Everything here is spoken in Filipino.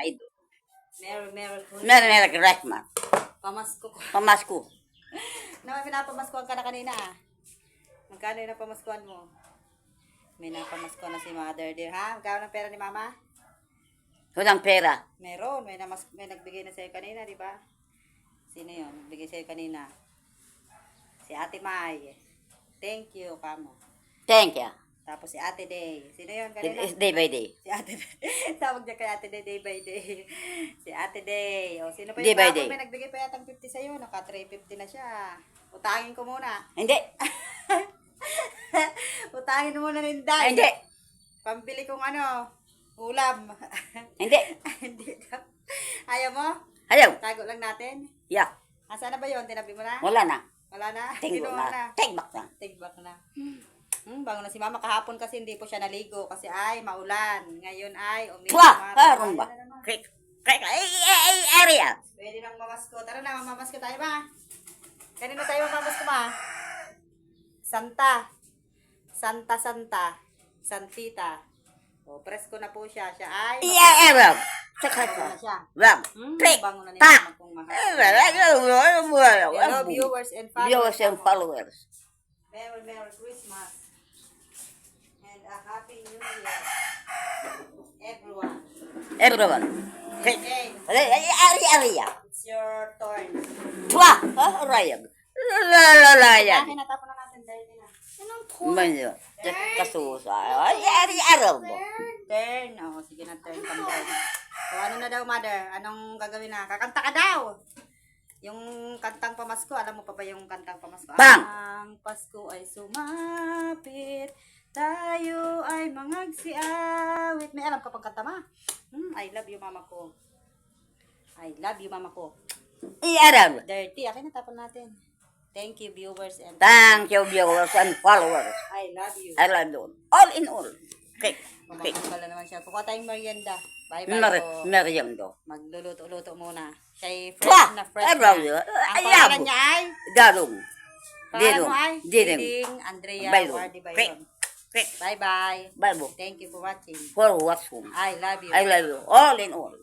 idol. Merry Merry Christmas. Pamasko ko. Pamasko. Na may pinapamaskuhan ka na kanina ah. Magkano yung napamaskuhan mo? May napamaskuhan na si Mother dear ha? Magkano ng pera ni Mama? Walang pera. Meron. May nagbigay na sa'yo kanina, di ba? Sino yun? Nagbigay sa'yo kanina. Si Ate May. Thank you, kamo. Thank you. Tapos si Ate Day. Sino yun kanina? It's day by day. Si Ate Day. Tawag niya kay Ate Day, day by day. Si Ate Day. O, sino pa Day yung by bago? day. May nagbigay pa yatang 50 sa'yo. Naka 350 na siya. Utangin ko muna. Hindi. Utangin mo muna ng Day. Hindi. Pambili kong ulam. Hindi. Hindi ka. Ayaw mo? Ayaw. Tago lang natin. Yeah. Asan na ba yun? Tinabi mo na? Wala na. Wala na? Tinggo Kinuha na. Take back na. Tigbak na. Bango na si Mama kahapon kasi hindi po siya naligo kasi ay maulan. Ngayon ay Twa! Parang ba? Quick. Quick. Area. Pwede nang mamasko. Tara na, mamamasko tayo ba? Kanino tayo mamamasko ba? Santa. Santa. Santita. O, presko na po siya. Siya ay... Area. Saka Bango na siya. Ram. Click. Bango na ni Tak. Mama kong mahal. Hello, Hello, viewers and followers. Viewers and followers. Merry Christmas. And a Happy New Year. Everyone. Everyone. Click. Okay. Area. It's your turn. Twa! Rayag. Lalayag. Akin natapon na natin dahil na. Anong turn? Manyo. Kasusa. Area mo. Turn. Oh, sige na turn ka mo. So, ano na daw, Mother? Anong gagawin na? Kakanta ka daw! Yung kantang pamasko, alam mo pa ba yung kantang pamasko? Bang! Ang Pasko ay sumapit, tayo ay mangagsiawit. May alam ka pang kanta, Ma? I love you, Mama ko. I love you, Mama ko. Area. Dirty. Akin natapon natin. Thank you, viewers and Thank you, viewers and followers. I love you. I love you. All in all. Click. Click. Kumakakala naman siya. Kukuha tayong merienda. Bye-bye po. Meriendo. Magluluto-luto muna. Siya'y Twa! fresh na fresh I na. love you. Ang I pangalan love niya ay? Darong. Pangalan mo ay? Diding. Diding Andrea Bailo. Wardi Click. Bayron. Click. Bye-bye. Bible. Thank you for watching. For what's home. I love you. I love you. All in all.